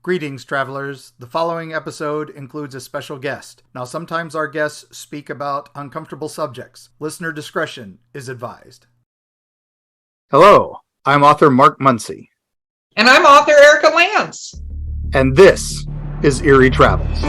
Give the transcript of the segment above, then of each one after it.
Greetings, travelers. The following episode includes a special guest. Now, sometimes our guests speak about uncomfortable subjects. Listener discretion is advised. Hello, I'm author Mark Muncy. And I'm author Erika Lance. And this is Eerie Travels.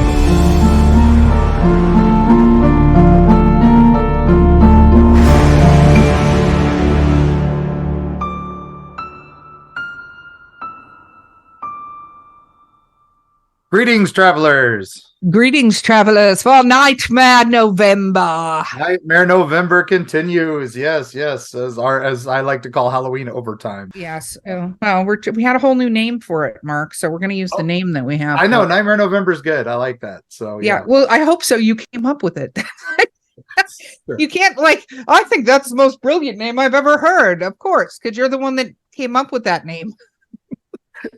Greetings, travelers. Greetings, travelers, for Nightmare November. Nightmare November continues. Yes, as I like to call Halloween overtime. Yes. Well, we had a whole new name for it, Mark. So we're going to use the name that we have. I know Nightmare November is good. I like that. So yeah. Well, I hope so. You came up with it. Sure. You can't I think that's the most brilliant name I've ever heard. Of course, because you're the one that came up with that name.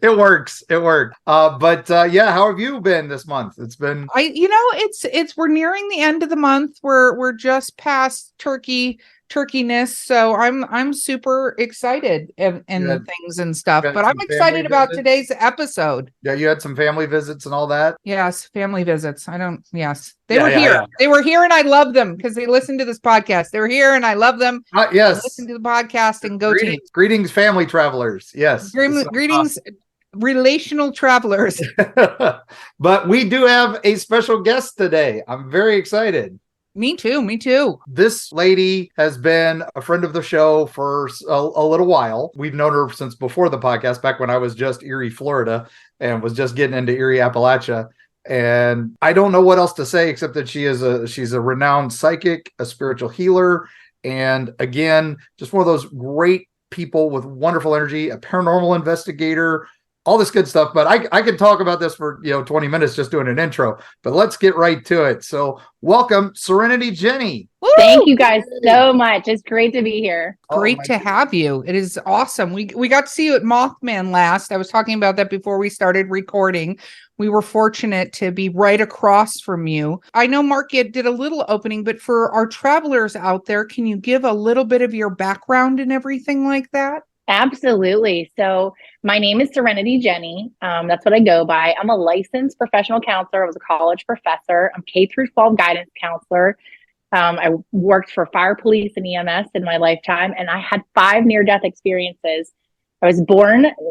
It works. It worked. But how have you been this month? It's been we're nearing the end of the month. We're just past turkeyness. So I'm super excited and things and stuff. But I'm excited about today's episode. Yeah, you had some family visits and all that. Yes, family visits. They were here. Yeah. They were here and I love them because they listened to this podcast. They were here and I love them. Yes. Listen to the podcast and go team. Greetings, family travelers. Yes. Greetings, relational travelers. But we do have a special guest today. I'm very excited. Me too. This lady has been a friend of the show for a little while. We've known her since before the podcast, back when I was just Eerie, Florida, and was just getting into Eerie, Appalachia. And I don't know what else to say except that she's a renowned psychic, a spiritual healer, and again, just one of those great people with wonderful energy, a paranormal investigator, all this good stuff. But I could talk about this for 20 minutes just doing an intro, but let's get right to it. So welcome, Serenity Jenny. Woo! Thank you guys so much. It's great to be here. Great to have you. It is awesome. We got to see you at Mothman last. I was talking about that before we started recording. We were fortunate to be right across from you. I know Mark did a little opening, but for our travelers out there, can you give a little bit of your background and everything like that? Absolutely. So my name is Serenity Jenny. That's what I go by. I'm a licensed professional counselor. I was a college professor. I'm K through 12 guidance counselor. I worked for fire, police, and EMS in my lifetime, and I had 5 near-death experiences. I was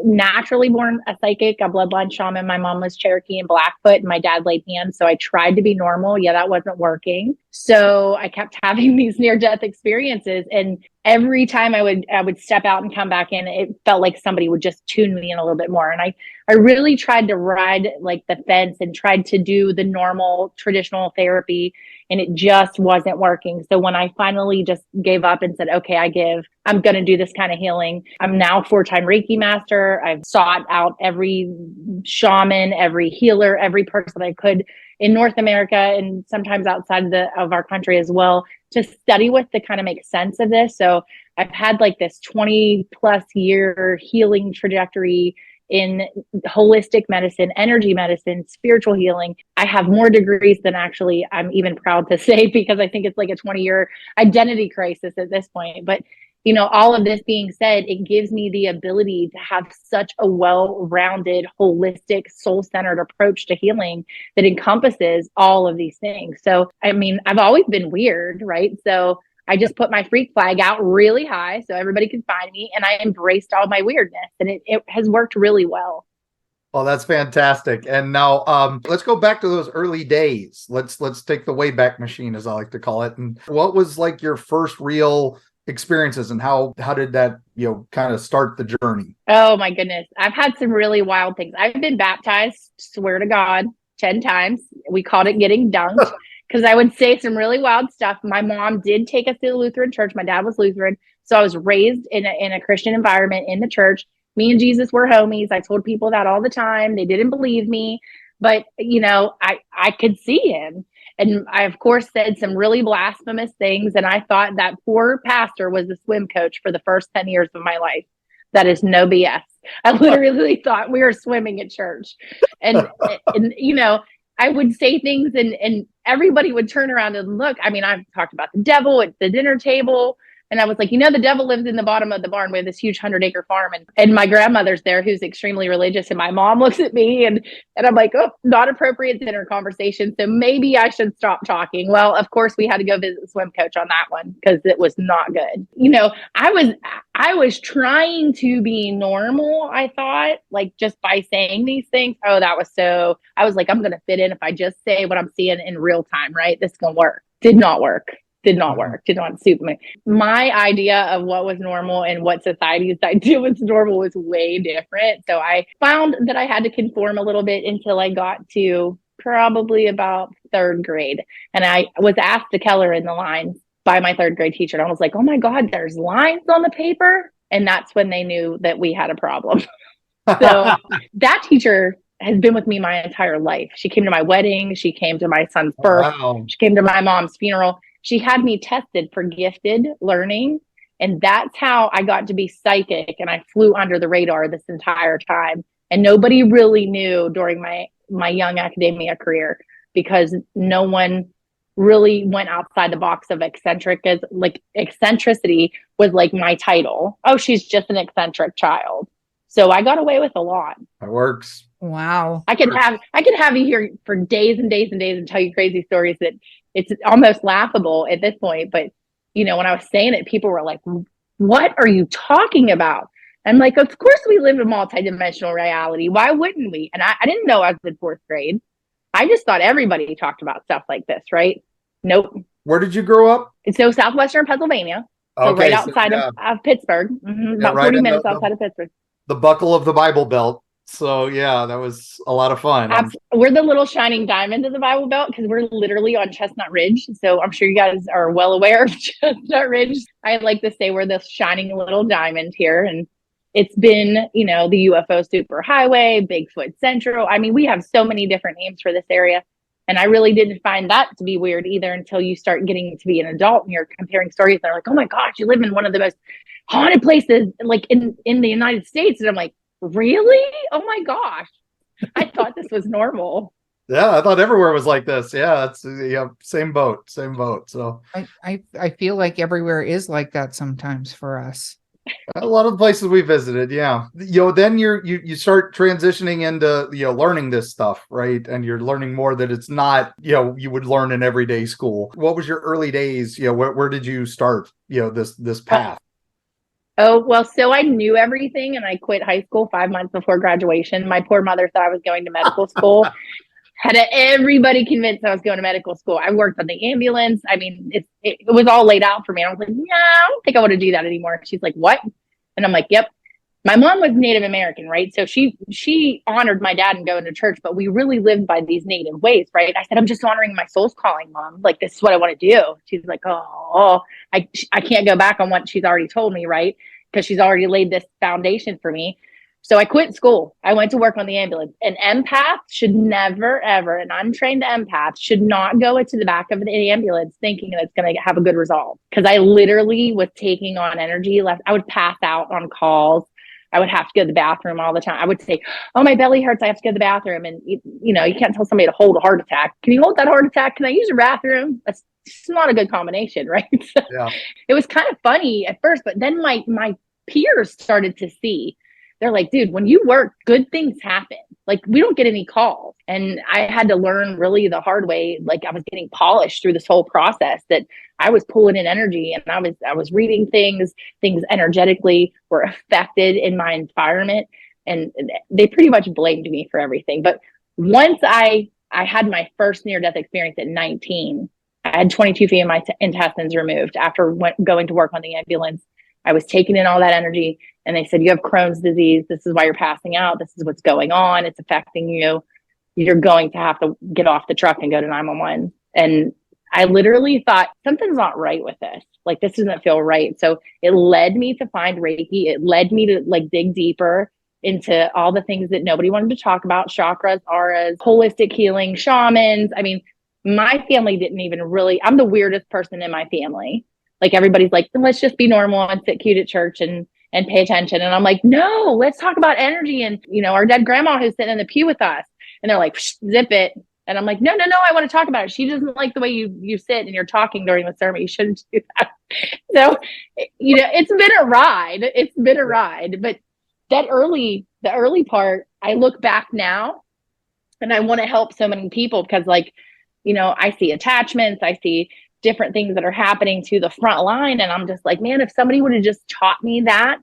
naturally born a psychic, a bloodline shaman. My mom was Cherokee and Blackfoot, and my dad laid hands. So I tried to be normal. Yeah, that wasn't working. So I kept having these near-death experiences. And every time I would step out and come back in, it felt like somebody would just tune me in a little bit more. And I really tried to ride the fence and tried to do the normal traditional therapy, and it just wasn't working. So when I finally just gave up and said, okay, I'm going to do this kind of healing. I'm now 4-time Reiki master. I've sought out every shaman, every healer, every person I could in North America and sometimes outside of our country as well to study with to kind of make sense of this. So I've had this 20 plus year healing trajectory in holistic medicine, energy medicine, spiritual healing. I have more degrees than actually I'm even proud to say, because I think it's like a 20-year identity crisis at this point. But, all of this being said, it gives me the ability to have such a well-rounded, holistic, soul-centered approach to healing that encompasses all of these things. So, I've always been weird, right? So I just put my freak flag out really high so everybody can find me, and I embraced all my weirdness, and it has worked really well. Well, that's fantastic. And now let's go back to those early days. Let's take the Wayback Machine, as I like to call it. And what was your first real experiences, and how did that kind of start the journey? Oh my goodness, I've had some really wild things. I've been baptized, swear to God, 10 times. We called it getting dunked. Because I would say some really wild stuff. My mom did take us to the Lutheran church. My dad was Lutheran. So I was raised in a Christian environment in the church. Me and Jesus were homies. I told people that all the time. They didn't believe me. But, I could see him. And I, of course, said some really blasphemous things. And I thought that poor pastor was the swim coach for the first 10 years of my life. That is no BS. I literally thought we were swimming at church. And I would say things and everybody would turn around and look. I've talked about the devil at the dinner table. And I was like, the devil lives in the bottom of the barn. We have this huge 100-acre farm. And my grandmother's there who's extremely religious. And my mom looks at me and I'm like, oh, not appropriate dinner conversation. So maybe I should stop talking. Well, of course, we had to go visit the swim coach on that one because it was not good. I was trying to be normal, I thought, like just by saying these things. Oh, I was like, I'm going to fit in if I just say what I'm seeing in real time, right? This is going to work. Did not work. Did not suit me. My idea of what was normal and what society's idea was normal was way different. So I found that I had to conform a little bit until I got to probably about third grade. And I was asked to color in the lines by my third grade teacher. And I was like, oh my God, there's lines on the paper. And that's when they knew that we had a problem. So that teacher has been with me my entire life. She came to my wedding. She came to my son's birth. Wow. She came to my mom's funeral. She had me tested for gifted learning. And that's how I got to be psychic. And I flew under the radar this entire time. And nobody really knew during my young academia career because no one really went outside the box of eccentric. As like eccentricity was like my title. Oh, she's just an eccentric child. So I got away with a lot. That works. Wow. I could have you here for days and days and days and tell you crazy stories that it's almost laughable at this point. But, when I was saying it, people were like, what are you talking about? I'm like, of course we live in a multidimensional reality. Why wouldn't we? And I didn't know I was in fourth grade. I just thought everybody talked about stuff like this, right? Nope. Where did you grow up? So southwestern Pennsylvania. So right outside of Pittsburgh. About 40 minutes outside of Pittsburgh. The buckle of the Bible Belt. So yeah, that was a lot of fun. We're the little shining diamond of the Bible Belt because we're literally on Chestnut Ridge. So I'm sure you guys are well aware of Chestnut Ridge. I like to say we're the shining little diamond here. And it's been, the UFO superhighway, Bigfoot Central. I mean, we have so many different names for this area. And I really didn't find that to be weird either until you start getting to be an adult and you're comparing stories. They're like, oh my gosh, you live in one of the most haunted places like in the United States. And I'm like, really? Oh my gosh. I thought this was normal. Yeah, I thought everywhere was like this. Yeah, it's same boat. So I feel like everywhere is like that sometimes for us. A lot of the places we visited, yeah. Then you start transitioning into learning this stuff, right? And you're learning more that it's not you would learn in everyday school. What was your early days? Where did you start? This path. Oh, well, so I knew everything and I quit high school 5 months before graduation. My poor mother thought I was going to medical school. Had everybody convinced I was going to medical school. I worked on the ambulance. I mean, it was all laid out for me. I was like, yeah, I don't think I want to do that anymore. She's like, what? And I'm like, yep. My mom was Native American, right? So she honored my dad and going to church, but we really lived by these Native ways, right? I said, I'm just honoring my soul's calling, Mom. Like, this is what I want to do. She's like, oh, I can't go back on what she's already told me, right? Because she's already laid this foundation for me. So I quit school. I went to work on the ambulance. An empath should never, ever, an untrained empath should not go into the back of an ambulance thinking that it's going to have a good result. Because I literally was taking on energy. I would pass out on calls. I would have to go to the bathroom all the time. I would say, oh, my belly hurts. I have to go to the bathroom. And, you can't tell somebody to hold a heart attack. Can you hold that heart attack? Can I use your bathroom? That's not a good combination, right? So yeah. It was kind of funny at first, but then my peers started to see. They're like, dude, when you work, good things happen. Like, we don't get any calls. And I had to learn really the hard way. Like, I was getting polished through this whole process that I was pulling in energy and I was reading things energetically were affected in my environment. And they pretty much blamed me for everything. But once I had my first near-death experience at 19, I had 22 feet of my intestines removed after going to work on the ambulance. I was taking in all that energy and they said, you have Crohn's disease. This is why you're passing out. This is what's going on. It's affecting you. You're going to have to get off the truck and go to 911. And I literally thought something's not right with this. Like, this doesn't feel right. So it led me to find Reiki. It led me to dig deeper into all the things that nobody wanted to talk about: chakras, auras, holistic healing, shamans. I mean, my family didn't even really, I'm the weirdest person in my family. Like, everybody's like, let's just be normal and sit cute at church and pay attention. And I'm like, no, let's talk about energy. And, our dead grandma who's sitting in the pew with us. And they're like, zip it. And I'm like, no, I want to talk about it. She doesn't like the way you sit and you're talking during the sermon. You shouldn't do that. So, it's been a ride. It's been a ride. But the early part, I look back now and I want to help so many people because, like, I see attachments, I see different things that are happening to the front line. And I'm just like, man, if somebody would have just taught me that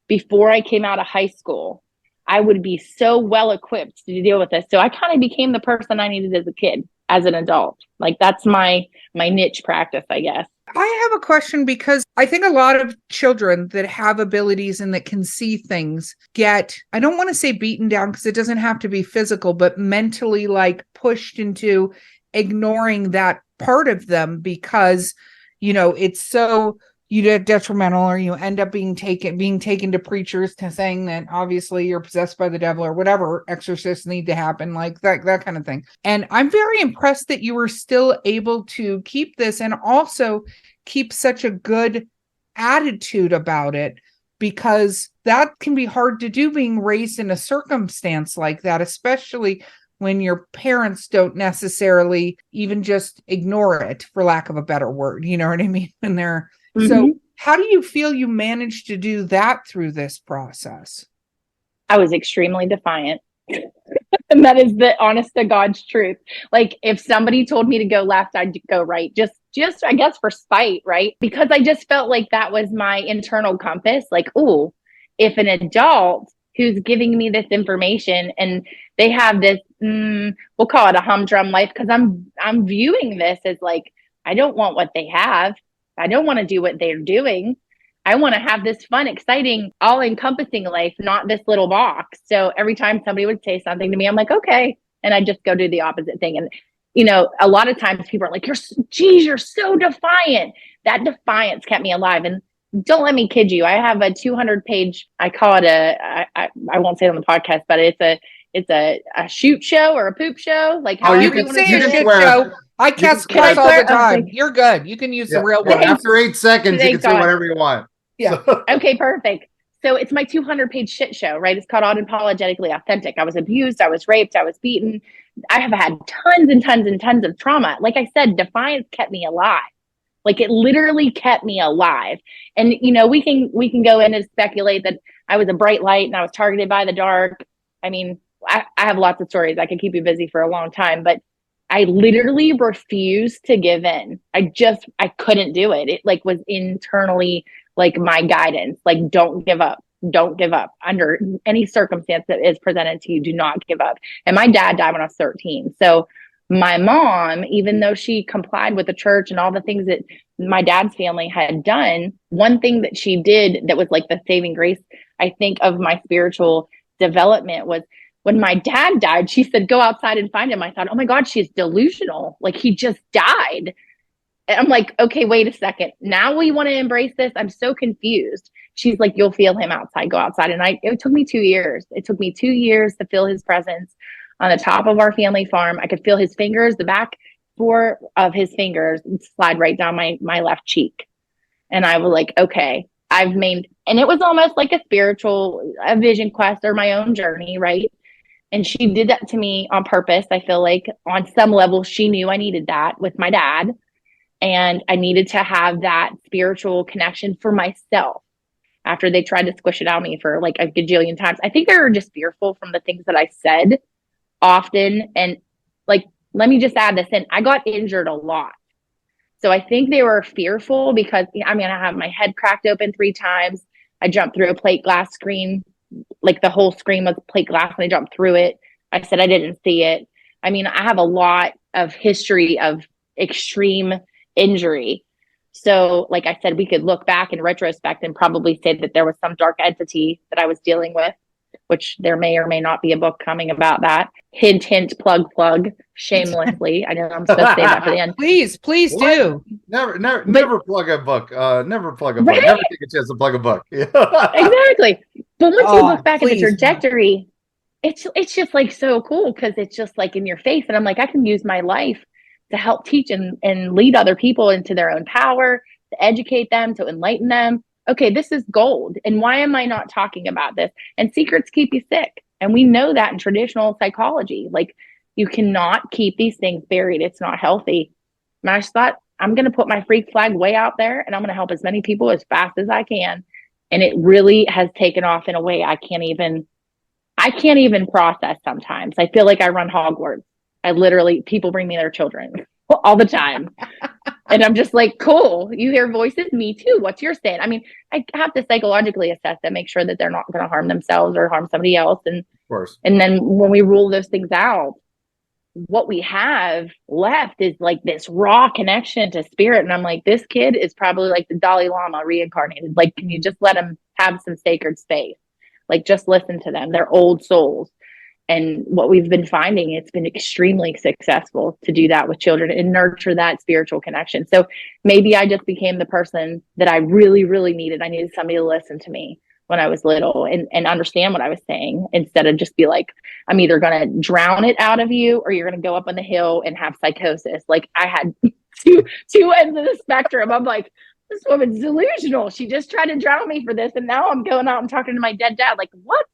before I came out of high school, I would be so well equipped to deal with this. So I kind of became the person I needed as a kid, as an adult. Like, that's my niche practice, I guess. I have a question because I think a lot of children that have abilities and that can see things get, I don't want to say beaten down because it doesn't have to be physical, but mentally like pushed into ignoring that part of them because, it's so detrimental, or you end up being taken to preachers to saying that obviously you're possessed by the devil or whatever exorcists need to happen, like that kind of thing. And I'm very impressed that you were still able to keep this and also keep such a good attitude about it, because that can be hard to do being raised in a circumstance like that, especially when your parents don't necessarily even just ignore it, for lack of a better word. You know what I mean? And they're So how do you feel you managed to do that through this process? I was extremely defiant. And that is the honest to God's truth. Like, if somebody told me to go left, I'd go right. Just I guess for spite, right? Because I just felt like that was my internal compass. Like, oh, if an adult who's giving me this information and they have this, we'll call it a humdrum life, because I'm viewing this as like, I don't want what they have. I don't want to do what they're doing. I want to have this fun, exciting, all-encompassing life, not this little box. So every time somebody would say something to me, I'm like, okay. And I just go do the opposite thing. And, a lot of times people are like, you're so defiant. That defiance kept me alive. And don't let me kid you. I have a 200-page, I call it I won't say it on the podcast, but it's a shoot show or a poop show. Like, how you can say a shit show. I cuss all the time. You're good. You can use the real word. After 8 seconds, you can say whatever you want. Yeah. Okay, perfect. So it's my 200-page shit show, right? It's called Unapologetically Authentic. I was abused. I was raped. I was beaten. I have had tons and tons and tons of trauma. Like I said, defiance kept me alive. Like, it literally kept me alive. And, we can go in and speculate that I was a bright light and I was targeted by the dark. I mean, I have lots of stories. I could keep you busy for a long time, but I literally refused to give in. I couldn't do it. It like was internally like my guidance, like, don't give up. Don't give up under any circumstance that is presented to you. Do not give up. And my dad died when I was 13. So my mom, even though she complied with the church and all the things that my dad's family had done, one thing that she did that was like the saving grace, I think, of my spiritual development was when my dad died, she said, go outside and find him. I thought, oh my God, she's delusional. Like, he just died. And I'm like, okay, wait a second. Now we want to embrace this. I'm so confused. She's like, you'll feel him outside. Go outside. And it took me 2 years. It took me 2 years to feel his presence on the top of our family farm. I could feel his fingers, the back 4 of his fingers slide right down my left cheek. And I was like, okay, and it was almost like a vision quest or my own journey, right? And she did that to me on purpose. I feel like on some level, she knew I needed that with my dad. And I needed to have that spiritual connection for myself after they tried to squish it out of me for like a gajillion times. I think they were just fearful from the things that I said often. And like, let me just add this in. I got injured a lot. So I think they were fearful because, I have my head cracked open 3 times. I jumped through a plate glass screen. Like, the whole screen was plate glass and I jumped through it. I said I didn't see it. I have a lot of history of extreme injury. So like I said, we could look back in retrospect and probably say that there was some dark entity that I was dealing with, which there may or may not be a book coming about that. Hint, hint, plug, shamelessly. I know I'm supposed to say that for the end. Please do. Never plug a book. Never plug a book. Right? Never take a chance to plug a book. Exactly. But once you look back at the trajectory, no. it's just like so cool because it's just like in your face. And I'm like, I can use my life to help teach and lead other people into their own power, to educate them, to enlighten them. Okay, this is gold. And why am I not talking about this? And secrets keep you sick. And we know that in traditional psychology. Like, you cannot keep these things buried. It's not healthy. And I just thought I'm going to put my freak flag way out there, and I'm going to help as many people as fast as I can. And it really has taken off in a way I can't even process sometimes. I feel like I run Hogwarts. People bring me their children all the time. And I'm just like, cool, you hear voices, me too. What's your saying? I mean, I have to psychologically assess them, make sure that they're not going to harm themselves or harm somebody else. And, Of course. and then when we rule those things out, what we have left is like this raw connection to spirit. And I'm like, this kid is probably like the Dalai Lama reincarnated. Like, can you just let him have some sacred space? Like, just listen to them. They're old souls. And what we've been finding, it's been extremely successful to do that with children and nurture that spiritual connection. So maybe I just became the person that I really, really needed. I needed somebody to listen to me when I was little and understand what I was saying, instead of just be like, I'm either going to drown it out of you or you're going to go up on the hill and have psychosis. Like, I had two ends of the spectrum. I'm like, this woman's delusional. She just tried to drown me for this. And now I'm going out and talking to my dead dad. Like, what?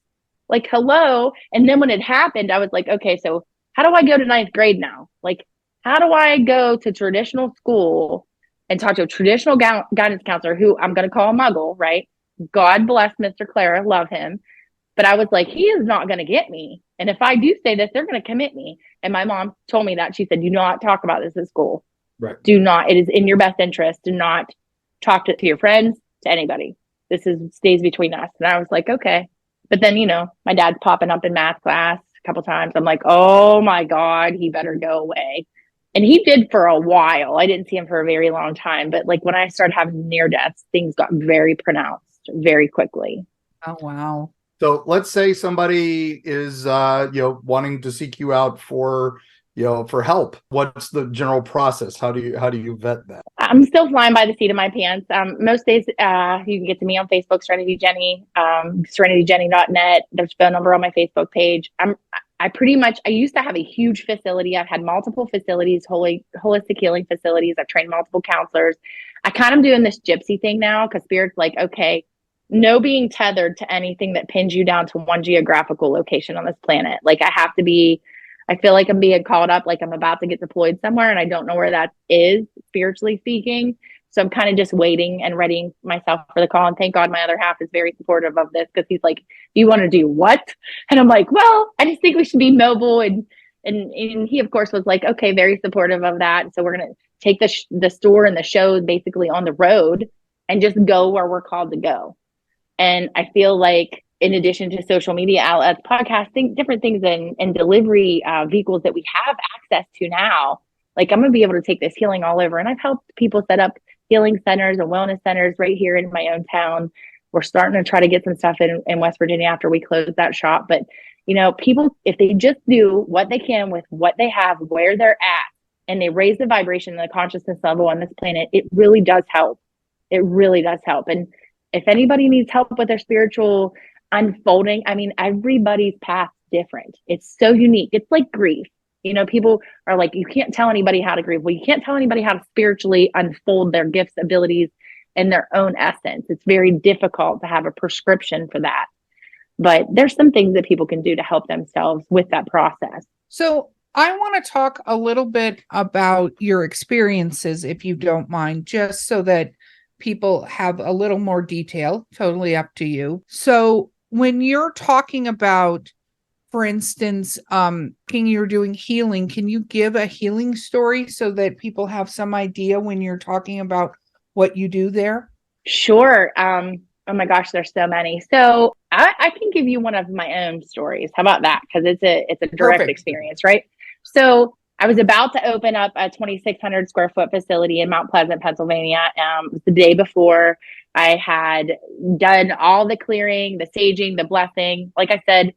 Like, hello. And then when it happened, I was like, okay, so how do I go to 9th grade now? Like, how do I go to traditional school and talk to a traditional guidance counselor who I'm going to call a muggle, right? God bless Mr. Clara, love him. But I was like, he is not going to get me. And if I do say this, they're going to commit me. And my mom told me that. She said, do not talk about this at school. Right. Do not. It is in your best interest. Do not talk to your friends, to anybody. Stays between us. And I was like, okay. But then, my dad's popping up in math class a couple times. I'm like, oh my God, he better go away. And he did for a while. I didn't see him for a very long time. But like, when I started having near deaths, things got very pronounced very quickly. Oh, wow. So let's say somebody is, wanting to seek you out for help. What's the general process? How do you vet that? I'm still flying by the seat of my pants. Most days, you can get to me on Facebook, Serenity Jenny, serenityjenny.net. There's a phone number on my Facebook page. I used to have a huge facility. I've had multiple facilities, holistic healing facilities. I've trained multiple counselors. I kind of doing this gypsy thing now, because Spirit's like, okay, no being tethered to anything that pins you down to one geographical location on this planet. Like, I feel like I'm being called up, like I'm about to get deployed somewhere, and I don't know where that is, spiritually speaking. So I'm kind of just waiting and readying myself for the call. And thank God my other half is very supportive of this, because he's like, you want to do what? And I'm like, well, I just think we should be mobile. And he, of course, was like, okay, very supportive of that. So we're going to take the store and the show basically on the road and just go where we're called to go. And I feel like, in addition to social media outlets, podcasting, different things and delivery vehicles that we have access to now, like, I'm going to be able to take this healing all over. And I've helped people set up healing centers and wellness centers right here in my own town. We're starting to try to get some stuff in West Virginia after we close that shop. But, people, if they just do what they can with what they have, where they're at, and they raise the vibration and the consciousness level on this planet, it really does help. It really does help. And if anybody needs help with their spiritual unfolding, I mean, everybody's path's different. It's so unique. It's like grief. People are like, you can't tell anybody how to grieve. Well, you can't tell anybody how to spiritually unfold their gifts, abilities, and their own essence. It's very difficult to have a prescription for that. But there's some things that people can do to help themselves with that process. So I want to talk a little bit about your experiences, if you don't mind, just so that people have a little more detail. Totally up to you. So when you're talking about, for instance, you're doing healing, can you give a healing story so that people have some idea when you're talking about what you do there? Sure. Oh my gosh, there's so many. So I can give you one of my own stories. How about that? Because it's a direct Perfect. experience, right? So I was about to open up a 2,600 square foot facility in Mount Pleasant, Pennsylvania. It was the day before. I had done all the clearing, the saging, the blessing. Like I said,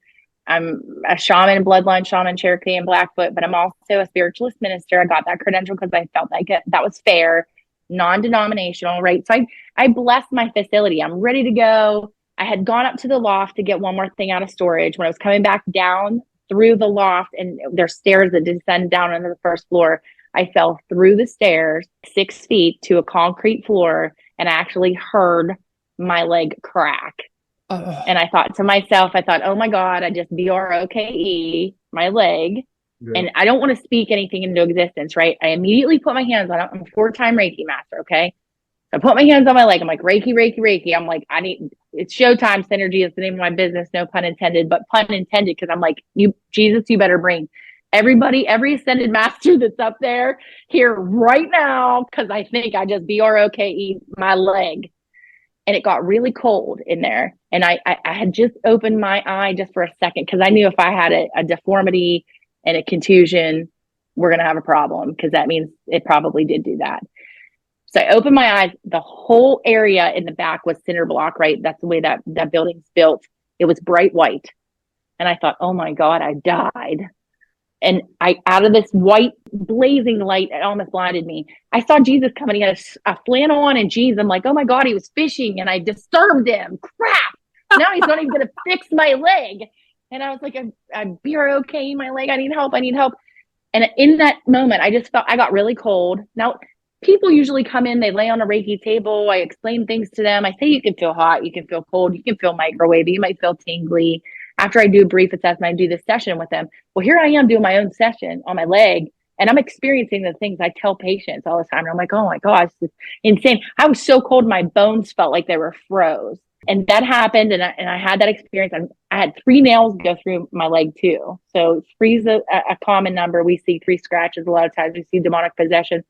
I'm a shaman, bloodline shaman, Cherokee, and Blackfoot, but I'm also a spiritualist minister. I got that credential because I felt like that was fair, non-denominational, right? So I blessed my facility. I'm ready to go. I had gone up to the loft to get one more thing out of storage. When I was coming back down through the loft, and there's stairs that descend down into the first floor, I fell through the stairs 6 feet to a concrete floor, and I actually heard my leg crack. And I thought to myself, oh my God, I just BROKE my leg. Yeah. And I don't want to speak anything into existence, right? I immediately put my hands on it. I'm a 4-time Reiki master, okay? I put my hands on my leg. I'm like, Reiki, Reiki, Reiki. I'm like, it's showtime. Synergy is the name of my business. No pun intended, but pun intended. Cause I'm like, Jesus, you better bring every ascended master that's up there here right now. Cause I think I just BROKE my leg. And it got really cold in there. And I had just opened my eye just for a second. Cause I knew if I had a deformity and a contusion, we're going to have a problem. Cause that means it probably did do that. So I opened my eyes. The whole area in the back was cinder block, right? That's the way that building's built. It was bright white. And I thought, oh my God, I died. And out of this white blazing light, it almost blinded me. I saw Jesus coming. He had a flannel on and jeans. I'm like, oh my God, he was fishing and I disturbed him. Crap. Now he's not even going to fix my leg. And I was like, I'm okay, my leg. I need help. And in that moment, I just felt, I got really cold. Now, people usually come in, they lay on a Reiki table. I explain things to them. I say, you can feel hot, you can feel cold, you can feel microwavy, you might feel tingly. After I do a brief assessment, I do this session with them. Well, here I am doing my own session on my leg, and I'm experiencing the things I tell patients all the time. And I'm like, oh my gosh, this is insane. I was so cold, my bones felt like they were froze. And that happened, and I had that experience. I had 3 nails go through my leg too. So 3 is a common number. We see 3 scratches a lot of times. We see demonic possession.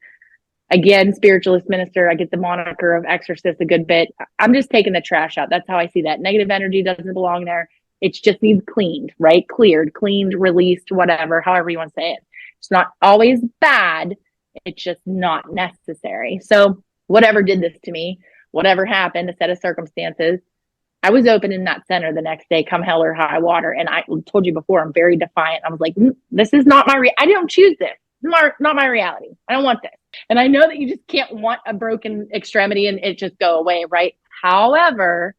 Again, spiritualist minister, I get the moniker of exorcist a good bit. I'm just taking the trash out. That's how I see that. Negative energy doesn't belong there. It just needs cleaned, right? Cleaned, released, whatever, however you want to say it. It's not always bad. It's just not necessary. So whatever did this to me, whatever happened, a set of circumstances, I was open in that center the next day, come hell or high water. And I told you before, I'm very defiant. I was like, this is not I don't choose this. Not my reality. I don't want this. And I know that you just can't want a broken extremity and it just go away, right? However,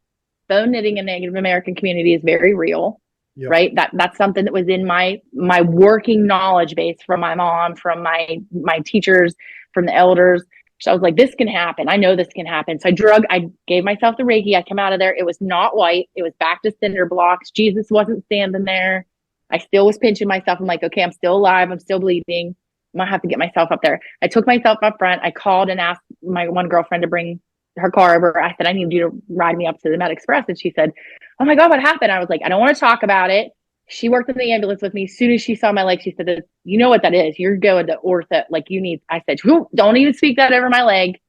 bone knitting in Native American community is very real, right? That's something that was in my working knowledge base from my mom, from my teachers, from the elders. So I was like, this can happen. I know this can happen. So I gave myself the Reiki. I come out of there. It was not white. It was back to cinder blocks. Jesus wasn't standing there. I still was pinching myself. I'm like, okay, I'm still alive. I'm still bleeding. I'm gonna have to get myself up there. I took myself up front. I called and asked my one girlfriend to bring her car over. I said, I need you to ride me up to the Med Express. And she said, oh my God, what happened? I was like, I don't want to talk about it. She worked in the ambulance with me. As soon as she saw my leg, she said, you know what that is? You're going to ortho. Like I said, don't even speak that over my leg.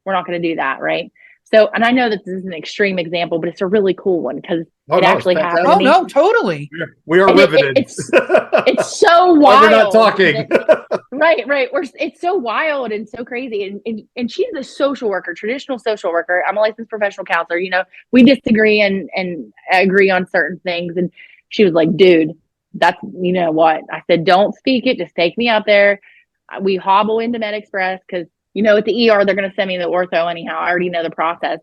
We're not going to do that. Right. So, and I know that this is an extreme example, but it's a really cool one because it actually happened to me. Oh, no, totally. We are riveted. It's so wild. We're not talking. Right. It's so wild and so crazy. And she's a social worker, traditional social worker. I'm a licensed professional counselor. You know, we disagree and agree on certain things. And she was like, dude, that's, you know what? I said, don't speak it. Just take me out there. We hobble into Med Express because, you know, at the ER, they're going to send me to the ortho anyhow. I already know the process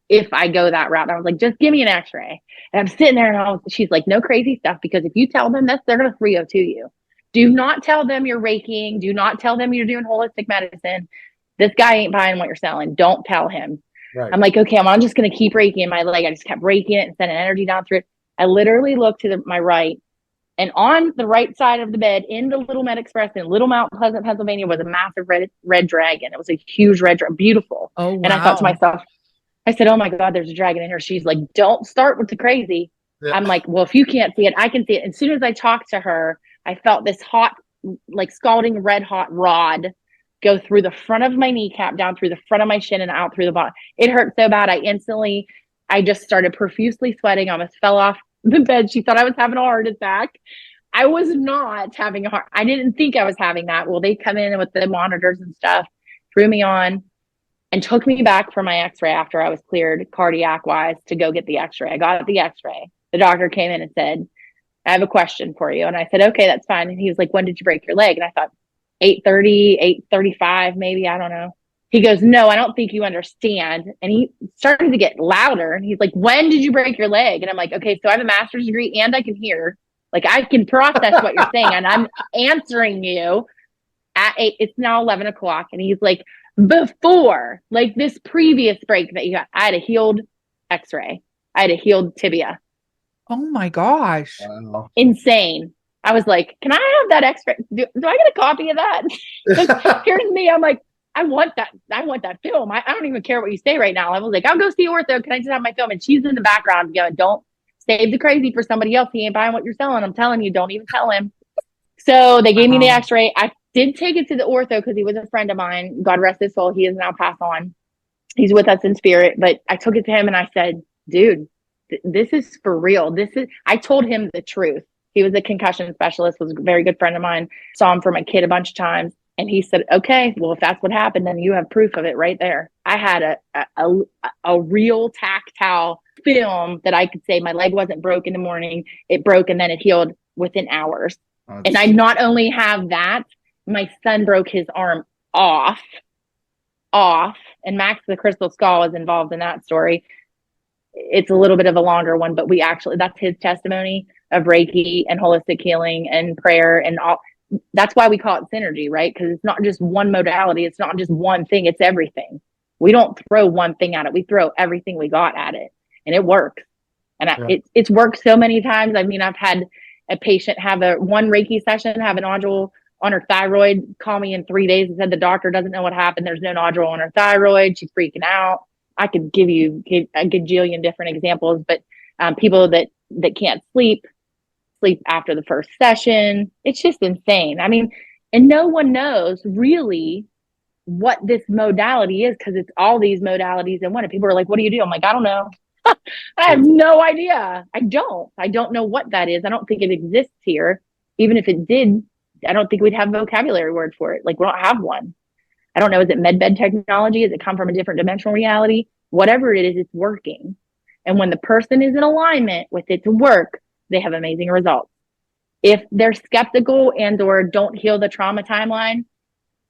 if I go that route. And I was like, just give me an x-ray. And I'm sitting there and she's like, no crazy stuff, because if you tell them this, they're going to 302 you. Do not tell them you're Reikiing. Do not tell them you're doing holistic medicine. This guy ain't buying what you're selling. Don't tell him. Right. I'm like, okay, I'm just going to keep Reiki in my leg. I just kept Reiki it and sending energy down through it. I literally looked to my right, and on the right side of the bed in the Little Med Express in Little Mount Pleasant, Pennsylvania, was a massive red dragon. It was a huge red dragon, beautiful. Oh, wow. And I thought to myself, I said, oh my God, there's a dragon in here. She's like, don't start with the crazy. Yeah. I'm like, well, if you can't see it, I can see it. As soon as I talked to her, I felt this hot, like scalding red hot rod go through the front of my kneecap, down through the front of my shin and out through the bottom. It hurt so bad. I just started profusely sweating, almost fell off the bed. She thought I was having a heart attack. I was not having a heart. I didn't think I was having that. Well, they come in with the monitors and stuff, threw me on, and took me back for my x-ray after I was cleared cardiac wise to go get the x-ray. I got the x-ray. The doctor came in and said, I have a question for you. And I said, okay, that's fine. And he was like, when did you break your leg? And I thought 8:30, 8:35, maybe, I don't know. He goes, no, I don't think you understand. And he started to get louder. And he's like, when did you break your leg? And I'm like, okay, so I have a master's degree and I can hear. Like, I can process what you're saying. And I'm answering you at 8. It's now 11 o'clock. And he's like, before, like this previous break that you got, I had a healed x-ray. I had a healed tibia. Oh my gosh. Wow. Insane. I was like, can I have that extra? Do I get a copy of that? Here's me. I'm like, I want that film. I don't even care what you say right now. I was like, I'll go see ortho. Can I just have my film? And she's in the background going, don't save the crazy for somebody else. He ain't buying what you're selling. I'm telling you, don't even tell him. So they gave me the x-ray. I did take it to the ortho because he was a friend of mine. God rest his soul. He is now passed on. He's with us in spirit. But I took it to him and I said, dude, this is for real. I told him the truth. He was a concussion specialist, was a very good friend of mine. Saw him for my kid a bunch of times. And he said, okay, well, if that's what happened, then you have proof of it right there. I had a real tactile film that I could say my leg wasn't broke in the morning. It broke and then it healed within hours. And I not only have that, my son broke his arm off. And Max the Crystal Skull is involved in that story. It's a little bit of a longer one, but that's his testimony of Reiki and holistic healing and prayer and all. That's why we call it synergy, right? Because it's not just one modality. It's not just one thing. It's everything. We don't throw one thing at it. We throw everything we got at it, and it works. And it's worked so many times. I mean, I've had a patient have one Reiki session, have a nodule on her thyroid, call me in 3 days and said the doctor doesn't know what happened. There's no nodule on her thyroid. She's freaking out. I could give you a gajillion different examples, but people that can't sleep after the first session. It's just insane. I mean, and no one knows really what this modality is because it's all these modalities in one. And people are like, what do you do? I'm like, I don't know. I have no idea. I don't know what that is. I don't think it exists here. Even if it did, I don't think we'd have a vocabulary word for it. Like we don't have one. I don't know. Is it medbed technology? Does it come from a different dimensional reality? Whatever it is, it's working. And when the person is in alignment with it to work, they have amazing results. If they're skeptical and or don't heal the trauma timeline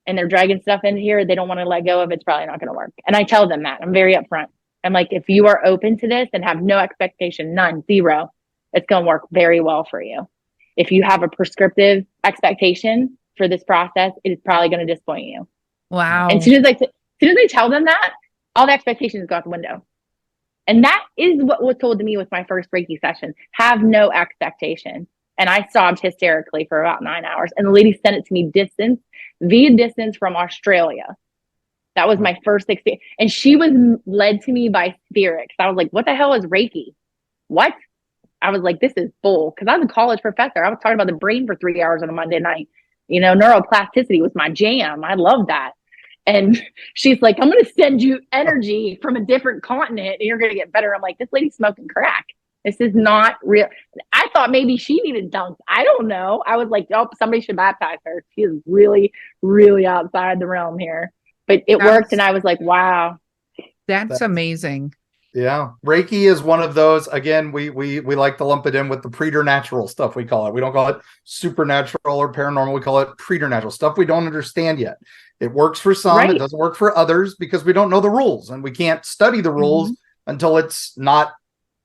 and they're dragging stuff into here, they don't want to let go of it's probably not going to work. And I tell them that. I'm very upfront. I'm like, if you are open to this and have no expectation, none, zero, it's going to work very well for you. If you have a prescriptive expectation for this process, it is probably going to disappoint you. Wow. And as soon as I tell them that, all the expectations go out the window. And that is what was told to me with my first Reiki session. Have no expectation. And I sobbed hysterically for about 9 hours. And the lady sent it to me via distance from Australia. That was my first experience. And she was led to me by spirit. Because I was like, what the hell is Reiki? What? I was like, this is bull. Because I was a college professor. I was talking about the brain for 3 hours on a Monday night. You know, neuroplasticity was my jam. I love that. And she's like, I'm going to send you energy from a different continent and you're going to get better. I'm like, this lady's smoking crack. This is not real. I thought maybe she needed dunked. I don't know. I was like, oh, somebody should baptize her. She is really, really outside the realm here. But it worked. And I was like, wow. That's amazing. Yeah. Reiki is one of those, again, we like to lump it in with the preternatural stuff, we call it. We don't call it supernatural or paranormal. We call it preternatural stuff we don't understand yet. It works for some. Right. It doesn't work for others because we don't know the rules and we can't study the rules until it's not,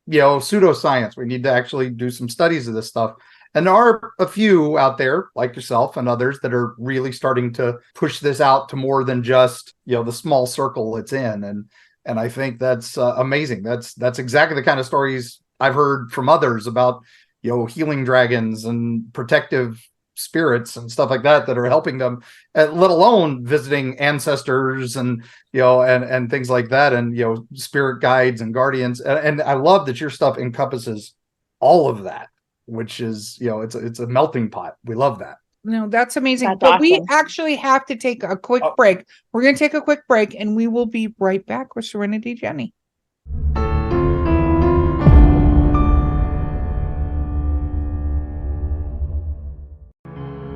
pseudoscience. We need to actually do some studies of this stuff. And there are a few out there like yourself and others that are really starting to push this out to more than just, the small circle it's in. And I think that's amazing. That's exactly the kind of stories I've heard from others about, healing dragons and protective spirits and stuff like that are helping them, let alone visiting ancestors and, and things like that. And, spirit guides and guardians. And I love that your stuff encompasses all of that, which is, it's a melting pot. We love that. No, that's amazing. That's but awesome. We actually have to take a quick break. We're going to take a quick break and we will be right back with Serenity Jenny.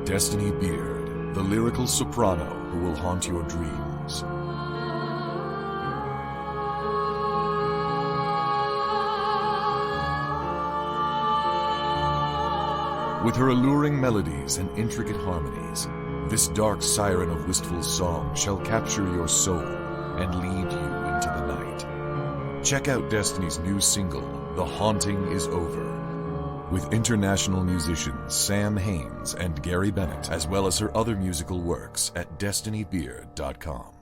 Destiny Beard, the lyrical soprano who will haunt your dreams. With her alluring melodies and intricate harmonies, this dark siren of wistful song shall capture your soul and lead you into the night. Check out Destiny's new single, The Haunting Is Over, with international musicians Sam Haines and Gary Bennett, as well as her other musical works at destinybeard.com.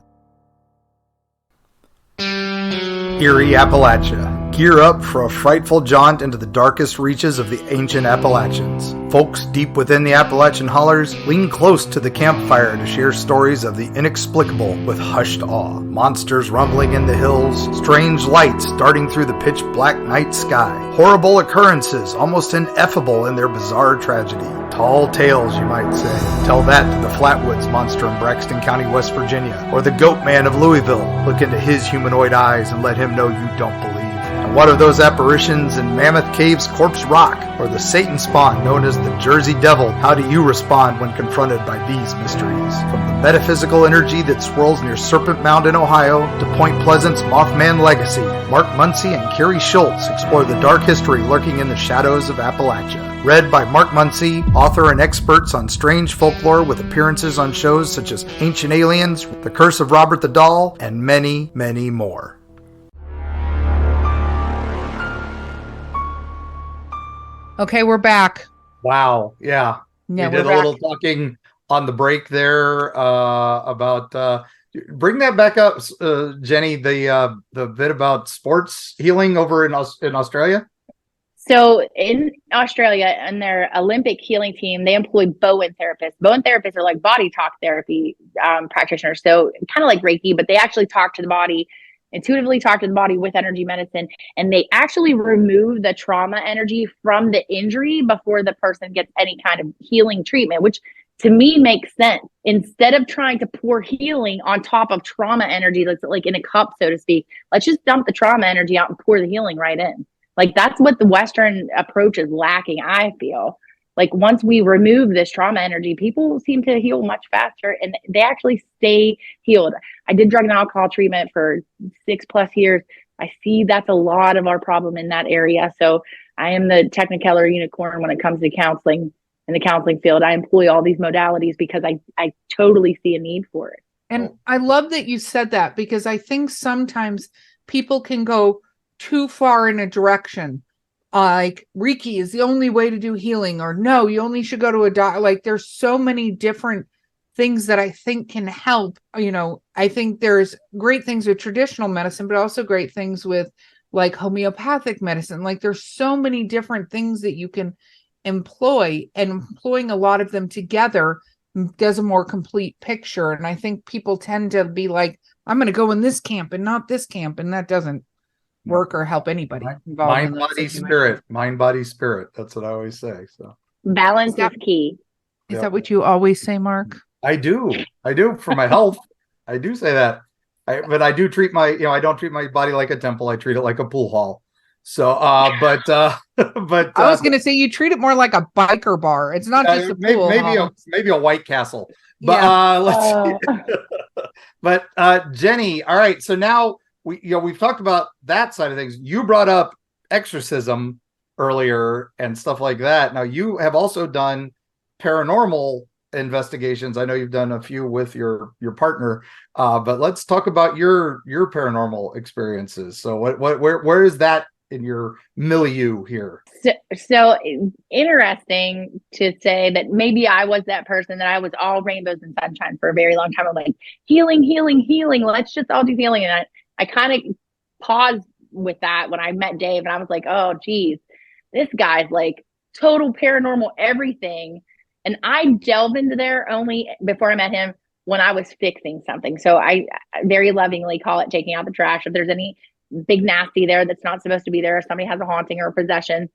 Eerie, Appalachia. Gear up for a frightful jaunt into the darkest reaches of the ancient Appalachians. Folks deep within the Appalachian hollers lean close to the campfire to share stories of the inexplicable with hushed awe. Monsters rumbling in the hills, strange lights darting through the pitch black night sky, horrible occurrences almost ineffable in their bizarre tragedy. Tall tales, you might say. Tell that to the Flatwoods monster in Braxton County, West Virginia, or the Goat Man of Louisville. Look into his humanoid eyes and let him know you don't believe. And what of those apparitions in Mammoth Cave's Corpse Rock, or the Satan spawn known as the Jersey Devil? How do you respond when confronted by these mysteries? From the metaphysical energy that swirls near Serpent Mound in Ohio to Point Pleasant's Mothman legacy, Mark Muncy and Carrie Schultz explore the dark history lurking in the shadows of Appalachia. Read by Mark Muncy, author and experts on strange folklore with appearances on shows such as Ancient Aliens, The Curse of Robert the Doll, and many, many more. Okay, we're back. Wow. Yeah. Yeah, we did a little talking on the break there about bring that back up, Jenny, the bit about sports healing over in Australia. So in Australia, and their Olympic healing team, they employ Bowen therapists. Bowen therapists are like body talk therapy practitioners. So kind of like Reiki, but they actually talk to the body, intuitively talk to the body with energy medicine. And they actually remove the trauma energy from the injury before the person gets any kind of healing treatment, which to me makes sense. Instead of trying to pour healing on top of trauma energy, that's like in a cup, so to speak, let's just dump the trauma energy out and pour the healing right in. Like that's what the Western approach is lacking, I feel. Like once we remove this trauma energy, people seem to heal much faster and they actually stay healed. I did drug and alcohol treatment for 6+ years. I see that's a lot of our problem in that area. So I am the Technicolor unicorn when it comes to counseling in the counseling field. I employ all these modalities because I totally see a need for it. And I love that you said that, because I think sometimes people can go too far in a direction, like Reiki is the only way to do healing, or no, you only should go to a doctor. Like there's so many different things that I think can help. You know, I think there's great things with traditional medicine, but also great things with like homeopathic medicine. Like there's so many different things that you can employ, and employing a lot of them together does a more complete picture. And I think people tend to be like, I'm going to go in this camp and not this camp, and that doesn't work or help anybody. Mind, body, spirit. Mind, body, spirit. That's what I always say. So balance is key. Is that what you always say, Mark? I do for my health. I do say that. But I do treat my, I don't treat my body like a temple. I treat it like a pool hall. So, but I was going to say you treat it more like a biker bar. It's not just a pool. Maybe a White Castle. But let's see. But Jenny, all right. So now we've talked about that side of things. You brought up exorcism earlier and stuff like that. Now you have also done paranormal investigations. I know you've done a few with your partner, but let's talk about your paranormal experiences. So where is that in your milieu here? So interesting to say that maybe I was that person that I was all rainbows and sunshine for a very long time. I'm like, healing. Let's just all do healing. And I kind of paused with that when I met Dave, and I was like, oh, geez, this guy's like total paranormal everything. And I delved into there only before I met him when I was fixing something. So I very lovingly call it taking out the trash. If there's any big nasty there that's not supposed to be there, if somebody has a haunting or a possession,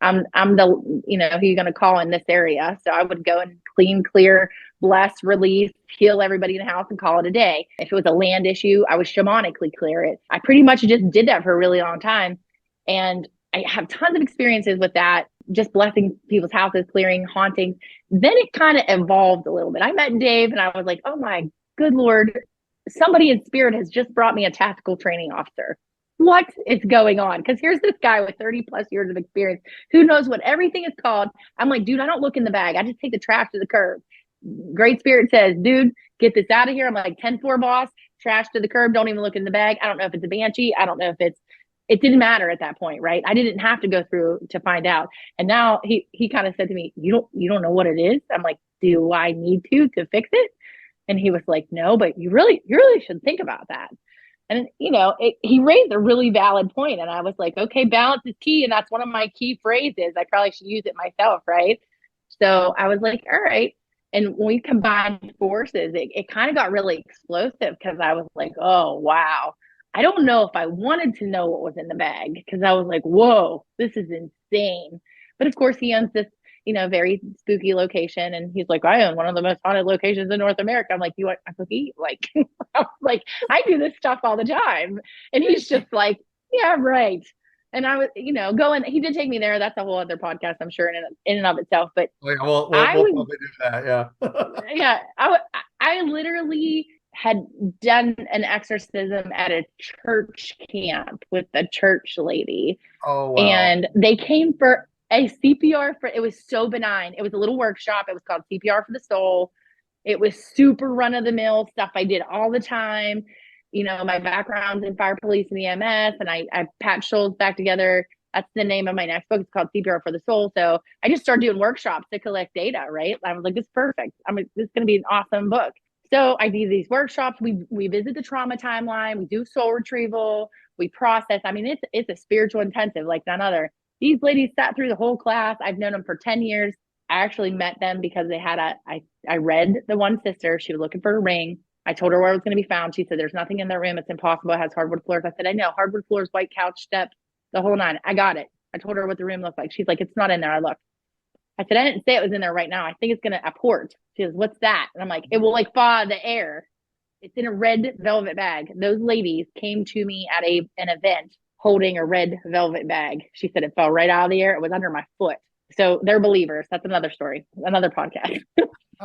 I'm the, who you're going to call in this area. So I would go and clean, clear, bless, release, heal everybody in the house and call it a day. If it was a land issue, I would shamanically clear it. I pretty much just did that for a really long time. And I have tons of experiences with that, just blessing people's houses, clearing hauntings. Then it kind of evolved a little bit. I met Dave and I was like, oh my good Lord, somebody in spirit has just brought me a tactical training officer. What is going on? Because here's this guy with 30+ years of experience who knows what everything is called. I'm like, dude, I don't look in the bag. I just take the trash to the curb. Great Spirit says, dude, get this out of here. I'm like, 10-4 boss, trash to the curb. Don't even look in the bag. I don't know if it's a banshee. I don't know if it didn't matter at that point, right? I didn't have to go through to find out. And now he kind of said to me, you don't know what it is? I'm like, do I need to fix it? And he was like, no, but you really should think about that. And, he raised a really valid point. And I was like, okay, balance is key. And that's one of my key phrases. I probably should use it myself, right? So I was like, all right. And when we combined forces, it kind of got really explosive because I was like, oh, wow. I don't know if I wanted to know what was in the bag because I was like, whoa, this is insane. But of course, he owns this, very spooky location. And he's like, I own one of the most haunted locations in North America. I'm like, you want a cookie? Like, I was like, I do this stuff all the time. And he's just like, yeah, right. And I was, going, he did take me there. That's a whole other podcast, I'm sure, in and of itself. But we'll probably do that. Yeah. yeah, I literally had done an exorcism at a church camp with a church lady. Oh, wow. And they came for a CPR it was so benign. It was a little workshop. It was called CPR for the Soul. It was super run of the mill stuff I did all the time. My background's in fire, police, and EMS, and I patched souls back together. That's the name of my next book. It's called CPR for the Soul. So I just started doing workshops to collect data, right? I was like, this is perfect. This is going to be an awesome book. So I do these workshops. We visit the trauma timeline. We do soul retrieval. We process. It's a spiritual intensive like none other. These ladies sat through the whole class. I've known them for 10 years. I actually met them because they had I read the one sister. She was looking for a ring. I told her where it was going to be found. She said, there's nothing in their room. It's impossible. It has hardwood floors. I said, I know. Hardwood floors, white couch, steps, the whole nine. I got it. I told her what the room looked like. She's like, it's not in there. I looked. I said, I didn't say it was in there right now. I think it's going to apport. She goes, what's that? And I'm like, it will like thaw the air. It's in a red velvet bag. Those ladies came to me at an event holding a red velvet bag. She said it fell right out of the air. It was under my foot. So they're believers. That's another story, another podcast.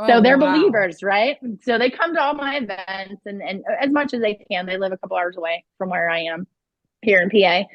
So they're believers, right? So they come to all my events and as much as they can. They live a couple hours away from where I am here in PA.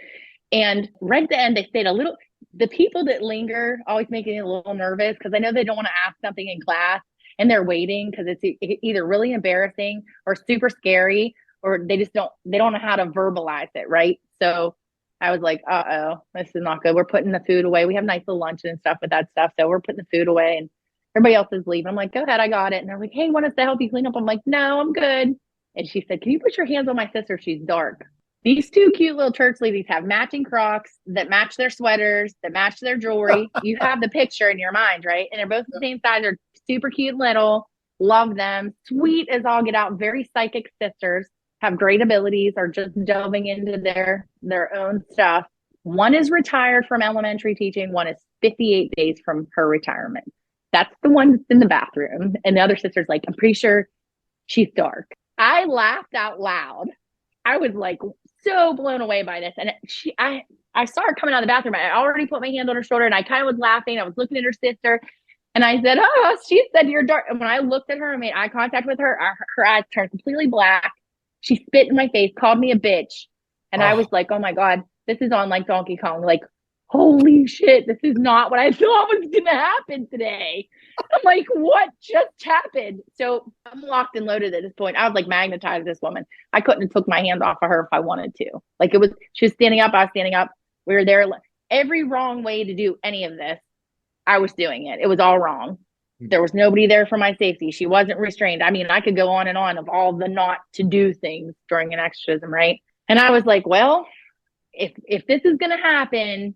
And right at the end, they stayed a little, the people that linger always make me a little nervous because I know they don't want to ask something in class and they're waiting because it's either really embarrassing or super scary, or they don't know how to verbalize it, right? So I was like, uh-oh, this is not good. We're putting the food away. We have nice little lunch and stuff with that stuff. So we're putting the food away and everybody else is leaving. I'm like, go ahead, I got it. And they're like, hey, want us to help you clean up? I'm like, no, I'm good. And she said, can you put your hands on my sister? She's dark. These two cute little church ladies have matching Crocs that match their sweaters, that match their jewelry. You have the picture in your mind, right? And they're both the same size. They're super cute little. Love them. Sweet as all get out. Very psychic sisters. Have great abilities. Are just delving into their own stuff. One is retired from elementary teaching. One is 58 days from her retirement. That's the one that's in the bathroom. And the other sister's like, I'm pretty sure she's dark. I laughed out loud. I was like so blown away by this. And I saw her coming out of the bathroom. I already put my hand on her shoulder and I kind of was laughing. I was looking at her sister and I said, oh, she said you're dark. And when I looked at her and made eye contact with her, her eyes turned completely black. She spit in my face, called me a bitch. And I was like, oh my God, this is on like Donkey Kong. Like, holy shit, this is not what I thought was going to happen today. I'm like, what just happened? So I'm locked and loaded at this point. I was like magnetized this woman. I couldn't have took my hand off of her if I wanted to. Like she was standing up. I was standing up. We were there. Every wrong way to do any of this, I was doing it. It was all wrong. There was nobody there for my safety. She wasn't restrained. I mean, I could go on and on of all the not to do things during an exorcism, right? And I was like, well, if this is going to happen,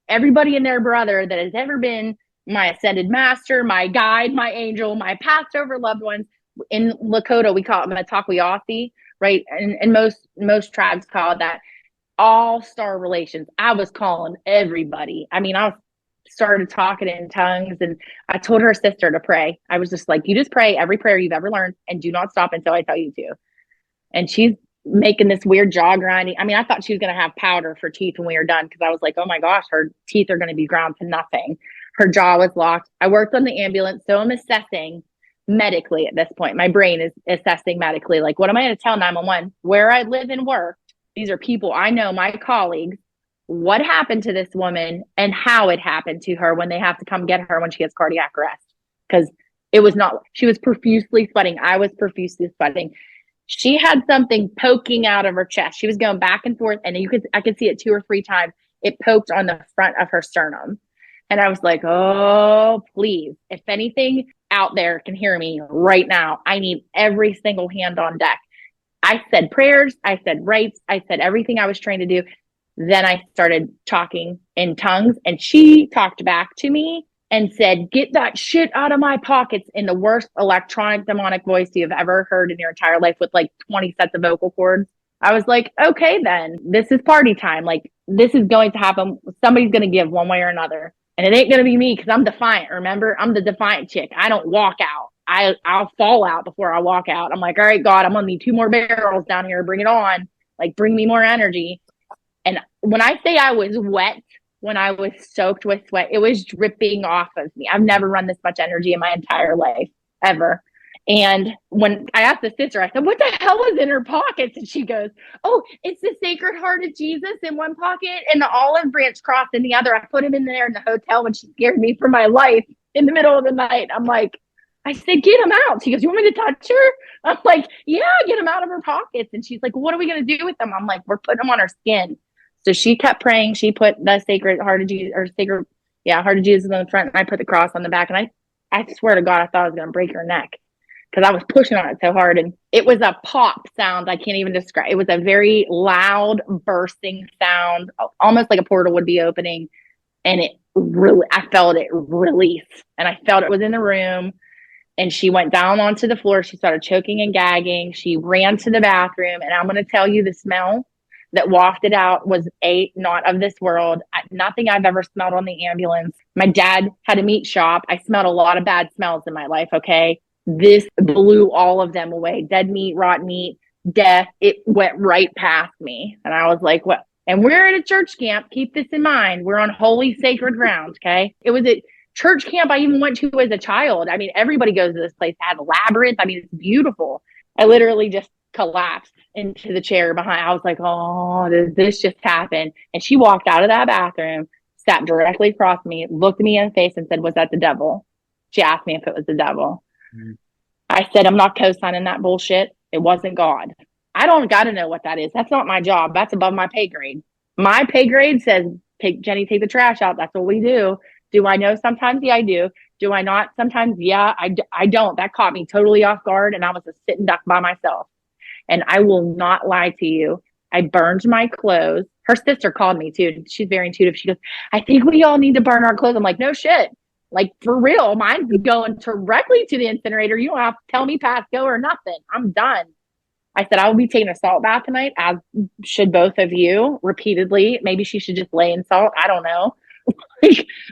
everybody and their brother that has ever been my ascended master, my guide, my angel, my passed over loved ones. In Lakota, we call it Matakwiyasi, right? And most tribes call it that. All-star relations. I was calling everybody. I mean, I started talking in tongues and I told her sister to pray. I was just like, you just pray every prayer you've ever learned and do not stop until I tell you to. And she's making this weird jaw grinding. I mean, I thought she was going to have powder for teeth when we were done because I was like, oh my gosh, her teeth are going to be ground to nothing. Her jaw was locked. I worked on the ambulance, so I'm assessing medically at this point. My brain is assessing medically. Like, what am I going to tell 911? Where I live and work. These are people I know, my colleagues. What happened to this woman and how it happened to her when they have to come get her when she gets cardiac arrest? Because it was not, she was profusely sweating. I was profusely sweating. She had something poking out of her chest. She was going back and forth, and I could see it 2 or 3 times. It poked on the front of her sternum. And I was like, oh, please, if anything out there can hear me right now, I need every single hand on deck. I said prayers, I said rites, I said everything I was trained to do. Then I started talking in tongues, and she talked back to me and said, get that shit out of my pockets, in the worst electronic demonic voice you've ever heard in your entire life, with like 20 sets of vocal cords. I was like, okay, then this is party time. Like, this is going to happen. Somebody's going to give one way or another. And it ain't going to be me, because I'm defiant. Remember, I'm the defiant chick. I don't walk out. I'll fall out before I walk out. I'm like, all right, God, I'm going to need 2 more barrels down here. Bring it on. Like, bring me more energy. And when I say I was wet, when I was soaked with sweat, it was dripping off of me. I've never run this much energy in my entire life, ever. And when I asked the sister, I said, what the hell was in her pockets? And she goes, oh, it's the Sacred Heart of Jesus in one pocket and the olive branch cross in the other. I put him in there in the hotel when she scared me for my life in the middle of the night. I'm like, I said, get him out. She goes, you want me to touch her? I'm like, yeah, get him out of her pockets. And she's like, what are we going to do with them? I'm like, we're putting them on her skin. So she kept praying. She put the Sacred Heart of Jesus, or Sacred, Heart of Jesus on the front, and I put the cross on the back. And I swear to God, I thought I was going to break her neck, because I was pushing on it so hard. And it was a pop sound I can't even describe. It was a very loud bursting sound, almost like a portal would be opening. And it really, I felt it release, and I felt it was in the room. And she went down onto the floor. She started choking and gagging. She ran to the bathroom. And I'm going to tell you, the smell that wafted out was not of this world. Nothing I've ever smelled on the ambulance. My dad had a meat shop. I smelled a lot of bad smells in my life. Okay. This blew all of them away. Dead meat, rotten meat, death. It went right past me. And I was like, what? And we're at a church camp. Keep this in mind. We're on holy, sacred ground. Okay. It was a church camp I even went to as a child. I mean, everybody goes to this place. It had a labyrinth. I mean, it's beautiful. I literally just collapsed into the chair behind. I was like, oh, this just happened. And she walked out of that bathroom, sat directly across me, looked me in the face and said, was that the devil? She asked me if it was the devil. Mm-hmm. I said, I'm not co-signing that bullshit. It wasn't God. I don't got to know what that is. That's not my job. That's above my pay grade. My pay grade says, Jenny, take the trash out. That's what we do. Do I know sometimes? Yeah, I do. Do I not sometimes? Yeah, I don't. That caught me totally off guard, and I was a sitting duck by myself. And I will not lie to you. I burned my clothes. Her sister called me too. She's very intuitive. She goes, I think we all need to burn our clothes. I'm like, no shit. Like, for real. Mine's going directly to the incinerator. You don't have to tell me pass go or nothing. I'm done. I said, I will be taking a salt bath tonight, as should both of you, repeatedly. Maybe she should just lay in salt. I don't know.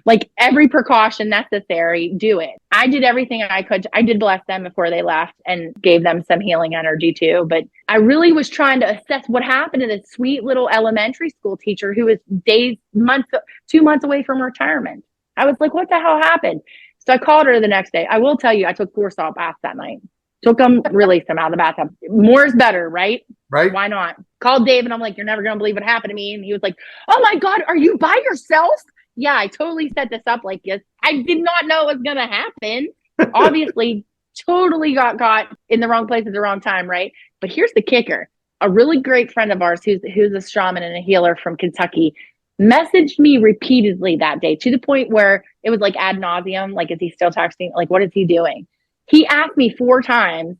like every precaution necessary, do it. I did everything I could. I did bless them before they left and gave them some healing energy too. But I really was trying to assess what happened to this sweet little elementary school teacher who was 2 months away from retirement. I was like, what the hell happened? So I called her the next day. I will tell you, I took 4 salt baths that night. Took them, released them out of the bathtub. More is better, right? Right. Why not? Called Dave and I'm like, you're never going to believe what happened to me. And he was like, oh my God, are you by yourself? Yeah, I totally set this up like this. I did not know it was going to happen. Obviously, totally got in the wrong place at the wrong time, right? But here's the kicker. A really great friend of ours who's a shaman and a healer from Kentucky messaged me repeatedly that day, to the point where it was like ad nauseum. Like, is he still texting? Like, what is he doing? He asked me 4 times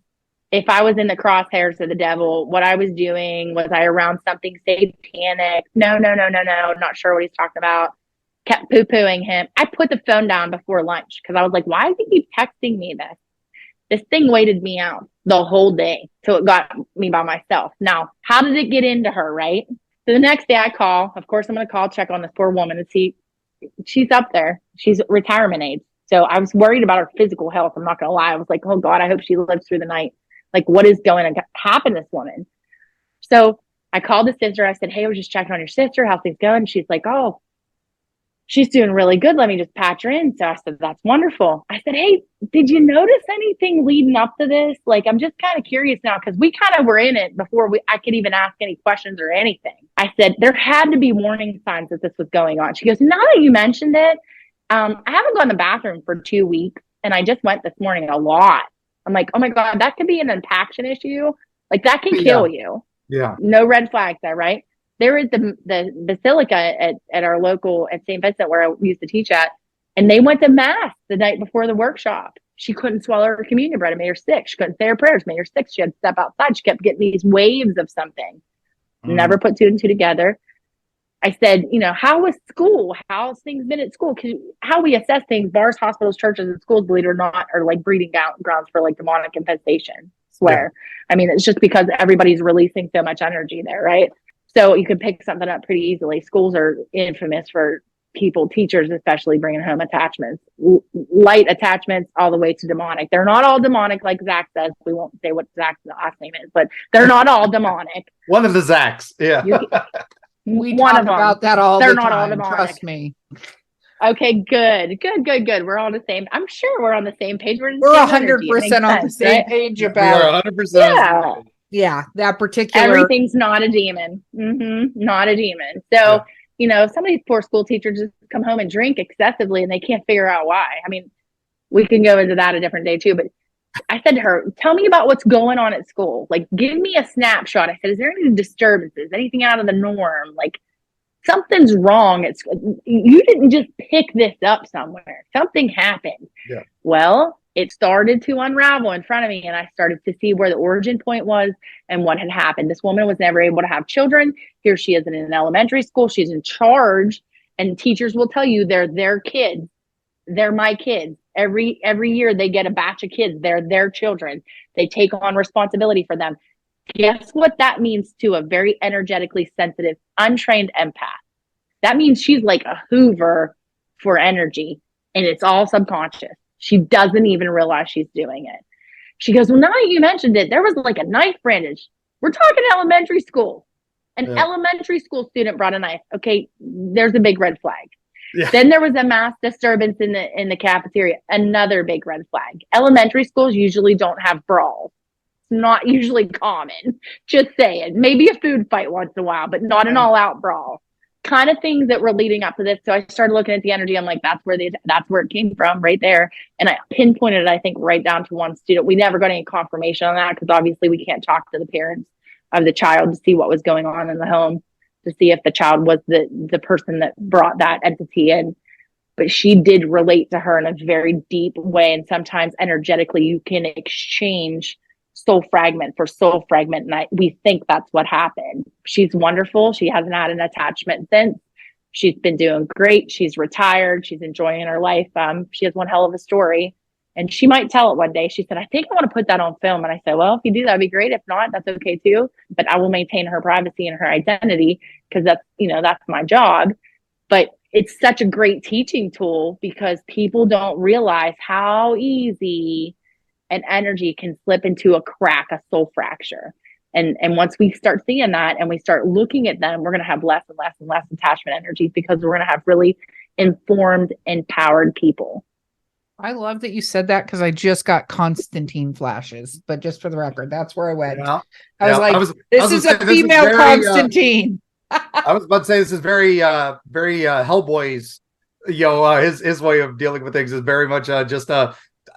if I was in the crosshairs of the devil, what I was doing. Was I around something satanic? No. Not sure what he's talking about. Kept poo-pooing him. I put the phone down before lunch because I was like, why does he keep texting me this? This thing waited me out the whole day till it got me by myself. Now, how did it get into her, right? So the next day I call. Of course, I'm going to call, check on this poor woman and see. She's up there. She's retirement age. So I was worried about her physical health. I'm not going to lie. I was like, oh God, I hope she lives through the night. Like, what is going to happen to this woman? So I called the sister. I said, hey, I was just checking on your sister. How's things going? She's like, oh, she's doing really good. Let me just patch her in. So I said, that's wonderful. I said, hey, did you notice anything leading up to this? Like, I'm just kind of curious now, because we kind of were in it before I could even ask any questions or anything. I said, there had to be warning signs that this was going on. She goes, now that you mentioned it, I haven't gone to the bathroom for 2 weeks, and I just went this morning a lot. I'm like, oh my God, that could be an impaction issue. Like, that can kill you. Yeah. No red flags there, right? There is the basilica at our local, at St. Vincent, where I used to teach at, and they went to mass the night before the workshop. She couldn't swallow her communion bread. It made her sick. She couldn't say her prayers. It made her sick. She had to step outside. She kept getting these waves of something. Never put two and two together. I said, how was school? How's things been at school? Because how we assess things, bars, hospitals, churches, and schools, believe it or not, are like breeding grounds for like demonic infestation. Swear. Yeah. I mean, it's just because everybody's releasing so much energy there, right? So you can pick something up pretty easily. Schools are infamous for teachers especially, bringing home attachments, light attachments all the way to demonic. They're not all demonic, like Zach says. We won't say what Zach's last name is, but they're not all demonic. One of the Zachs, yeah. We talk about that all the time. Trust me. Okay, good. We're on the same. I'm sure we're on the same page. We're 100% on the same page about. We're 100%. Yeah, that particular. Everything's not a demon. Not a demon. So. Some of these poor school teachers just come home and drink excessively and they can't figure out why. I mean, we can go into that a different day too, but I said to her, tell me about what's going on at school. Like, give me a snapshot. I said, is there any disturbances, anything out of the norm? Like, something's wrong. You didn't just pick this up somewhere. Something happened. Yeah. Well, it started to unravel in front of me, and I started to see where the origin point was and what had happened. This woman was never able to have children. Here she is in an elementary school. She's in charge, and teachers will tell you they're their kids. They're my kids. Every year they get a batch of kids. They're their children. They take on responsibility for them. Guess what that means to a very energetically sensitive, untrained empath? That means she's like a Hoover for energy, and it's all subconscious. She doesn't even realize she's doing it. She goes, well, now that you mentioned it, there was like a knife brandished. We're talking elementary school. An elementary school student brought a knife. Okay, there's a big red flag. Yeah. Then there was a mass disturbance in the cafeteria. Another big red flag. Elementary schools usually don't have brawls. It's not usually common. Just saying. Maybe a food fight once in a while, but not an all-out brawl. Kind of things that were leading up to this. So I started looking at the energy. I'm like, that's where it came from, right there. And I pinpointed it, I think, right down to one student. We never got any confirmation on that because obviously we can't talk to the parents of the child to see what was going on in the home, to see if the child was the person that brought that entity in. But she did relate to her in a very deep way. And sometimes energetically you can exchange soul fragment for soul fragment. And we think that's what happened. She's wonderful. She hasn't had an attachment since. She's been doing great. She's retired. She's enjoying her life. She has one hell of a story. And she might tell it one day. She said, I think I want to put that on film. And I said, well, if you do, that'd be great. If not, that's okay too. But I will maintain her privacy and her identity because that's my job. But it's such a great teaching tool because people don't realize how easy an energy can slip into a crack, a soul fracture. And once we start seeing that and we start looking at them, we're going to have less and less and less attachment energies because we're going to have really informed, empowered people. I love that you said that because I just got Constantine flashes, but just for the record, that's where I went. Yeah. I was like, this is a female Constantine. I was about to say this is very Hellboy's, his way of dealing with things is very much just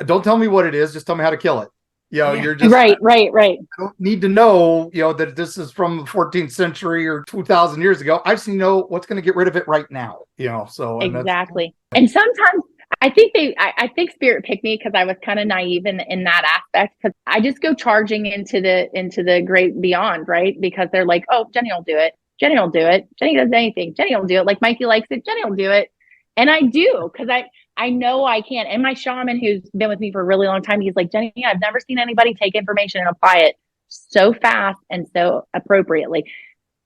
don't tell me what it is, just tell me how to kill it. You're just right. I don't need to know, that this is from the 14th century or 2,000 years ago. I just need to know what's going to get rid of it right now. So exactly. And sometimes I think Spirit picked me because I was kind of naive in that aspect because I just go charging into the great beyond, right? Because they're like, oh, Jenny will do it. Jenny will do it. Jenny does anything. Jenny will do it. Like Mikey likes it. Jenny will do it. And I do because I know I can. And my shaman who's been with me for a really long time, he's like, Jenny, I've never seen anybody take information and apply it so fast and so appropriately.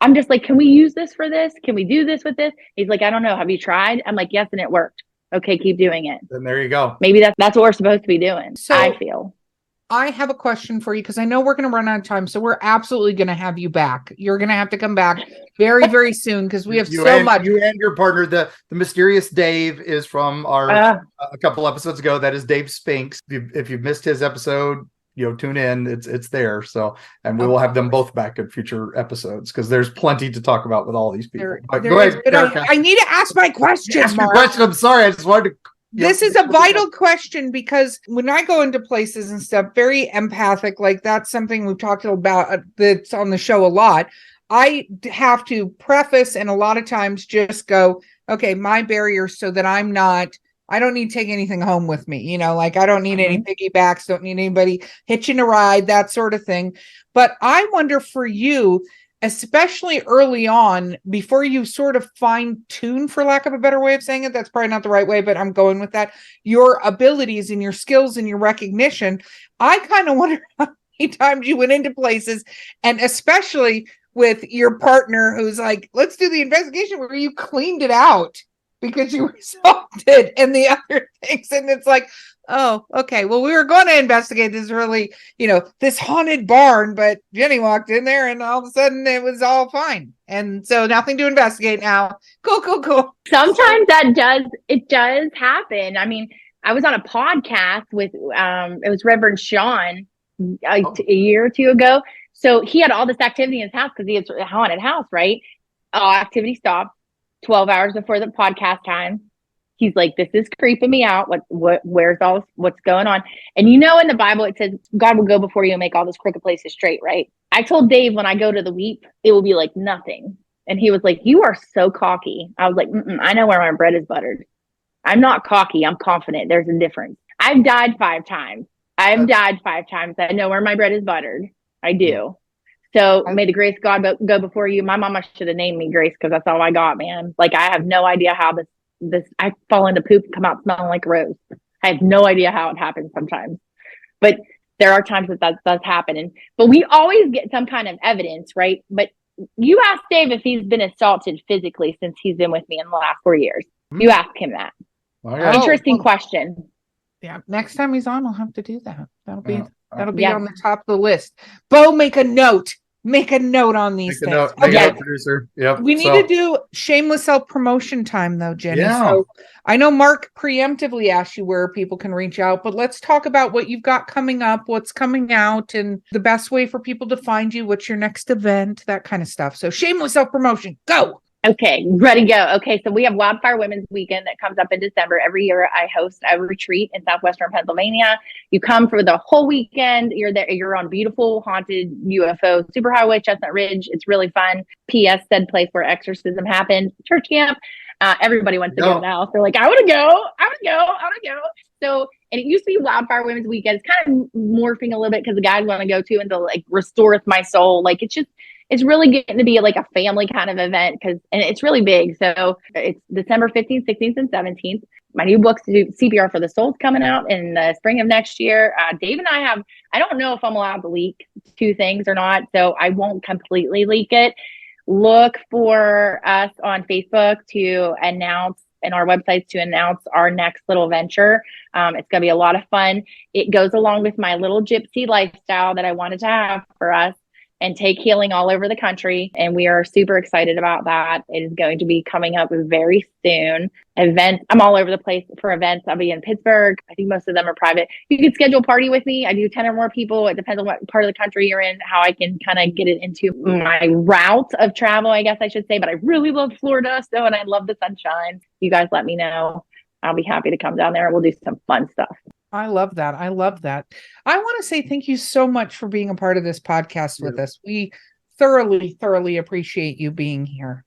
I'm just like, can we use this for this? Can we do this with this? He's like, I don't know. Have you tried? I'm like, yes, and it worked. Okay, keep doing it. Then there you go. Maybe that's what we're supposed to be doing. So I feel. I have a question for you because I know we're going to run out of time. So we're absolutely going to have you back. You're going to have to come back very, very soon because we have so much. You and your partner, the mysterious Dave, is from our a couple episodes ago. That is Dave Spinks. If you've missed his episode, tune in. It's there. So, and we will have them both back in future episodes because there's plenty to talk about with all these people. Go ahead, Erika. I need to ask my question. Ask your question. I'm sorry. I just wanted to. This is a vital question because when I go into places and stuff, very empathic, like that's something we've talked about that's on the show a lot. I have to preface and a lot of times just go, okay, my barrier so that I'm not I don't need to take anything home with me. You know, like I don't need any piggybacks, don't need anybody hitching a ride, that sort of thing. But I wonder for you, especially early on, before you sort of fine tune, for lack of a better way of saying it, that's probably not the right way, but I'm going with that, your abilities and your skills and your recognition. I kind of wonder how many times you went into places, and especially with your partner who's like, let's do the investigation, where you cleaned it out because you were salted and the other things. And it's like, oh, okay. Well, we were going to investigate this really, this haunted barn, but Jenny walked in there and all of a sudden it was all fine. And so nothing to investigate now. Cool. Sometimes it does happen. I mean, I was on a podcast with, it was Reverend Sean a year or two ago. So he had all this activity in his house because he has a haunted house, right? All activity stopped 12 hours before the podcast time. He's like, this is creeping me out. Where's what's going on? And in the Bible, it says God will go before you and make all those crooked places straight, right? I told Dave when I go to the weep, it will be like nothing. And he was like, you are so cocky. I was like, I know where my bread is buttered. I'm not cocky. I'm confident. There's a difference. I've died 5 times. I know where my bread is buttered. I do. So may the grace of God go before you. My mama should have named me Grace because that's all I got, man. Like, I have no idea how this I fall into poop and come out smelling like a rose. I have no idea how it happens sometimes. But there are times that does happen. But we always get some kind of evidence, right? But you ask Dave if he's been assaulted physically since he's been with me in the last 4 years. You ask him that. Interesting question. Yeah. Next time he's on, I'll have to do that. That'll be on the top of the list. Beau, make a note. Make a note on these things. Make a note, producer. Yep. We need to do shameless self-promotion time, though, Jenny. Yeah. So I know Mark preemptively asked you where people can reach out, but let's talk about what you've got coming up, what's coming out, and the best way for people to find you, what's your next event, that kind of stuff. So shameless self-promotion, go. Okay, ready to go. Okay, so we have Wildfire Women's Weekend that comes up in December. Every year I host a retreat in southwestern Pennsylvania. You come for the whole weekend. You're there. You're on beautiful haunted UFO superhighway, Chestnut Ridge. It's really fun. P.S. said place where exorcism happened. Church camp. Everybody wants to go now. They're like, I want to go. So, and it used to be Wildfire Women's Weekend. It's kind of morphing a little bit because the guys want to go to into like Restoreth My Soul. Like it's really getting to be like a family kind of event and it's really big. So it's December 15th, 16th, and 17th. My new book, CPR for the Soul's coming out in the spring of next year. Dave and I don't know if I'm allowed to leak 2 things or not, so I won't completely leak it. Look for us on Facebook to announce and our websites to announce our next little venture. It's going to be a lot of fun. It goes along with my little gypsy lifestyle that I wanted to have for us and take healing all over the country. And we are super excited about that. It is going to be coming up very soon. Events. I'm all over the place for events. I'll be in Pittsburgh. I think most of them are private. You can schedule a party with me. I do 10 or more people. It depends on what part of the country you're in, how I can kind of get it into my route of travel, I guess I should say. But I really love Florida. And I love the sunshine. You guys let me know. I'll be happy to come down there. We'll do some fun stuff. I love that. I want to say thank you so much for being a part of this podcast with us. We thoroughly appreciate you being here.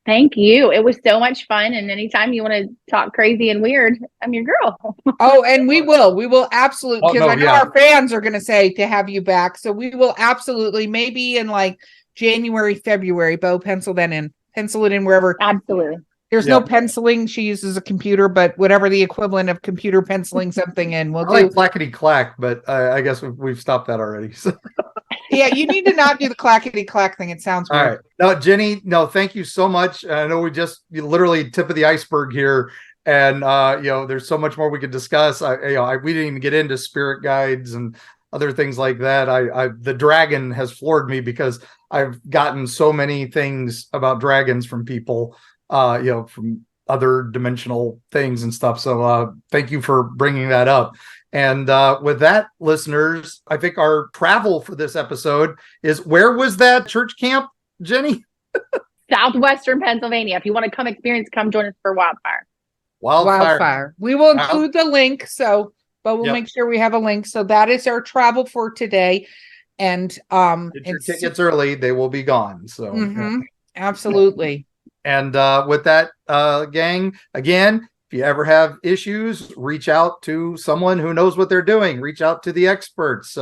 Thank you. It was so much fun. And anytime you want to talk crazy and weird, I'm your girl. And we will absolutely, because I know our fans are going to say to have you back. So we will absolutely, maybe in like January, February, Beau, pencil it in wherever. Absolutely. There's no penciling. She uses a computer, but whatever the equivalent of computer penciling something in, we'll do. Like clackety clack, but I guess we've stopped that already. So. Yeah, you need to not do the clackety clack thing. It sounds weird. All right. No, Jenny, thank you so much. I know we just literally tip of the iceberg here. And, there's so much more we could discuss. We didn't even get into spirit guides and other things like that. The dragon has floored me because I've gotten so many things about dragons from people. From other dimensional things and stuff. So thank you for bringing that up. And with that, listeners, I think our travel for this episode is, where was that church camp, Jenny? Southwestern Pennsylvania. If you want to come join us for Wildfire. We will include the link. But we'll make sure we have a link. So that is our travel for today. And get your tickets early. They will be gone. So absolutely. And with that, gang, again, If you ever have issues, reach out to someone who knows what they're doing. Reach out to the experts.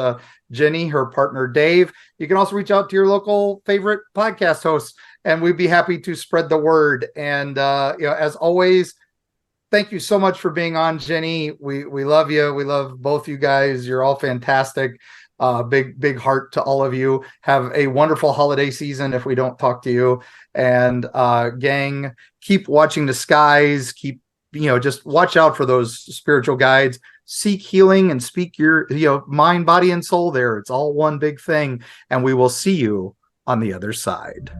Jenny, her partner Dave. You can also reach out to your local favorite podcast hosts, and we'd be happy to spread the word. And as always, thank you so much for being on, Jenny. We love you. We love both you guys. You're all fantastic. Big heart to all of you. Have a wonderful holiday season if we don't talk to you. And gang, keep watching the skies. Keep just watch out for those spiritual guides. Seek healing and speak your mind, body, and soul there. It's all one big thing. And we will see you on the other side.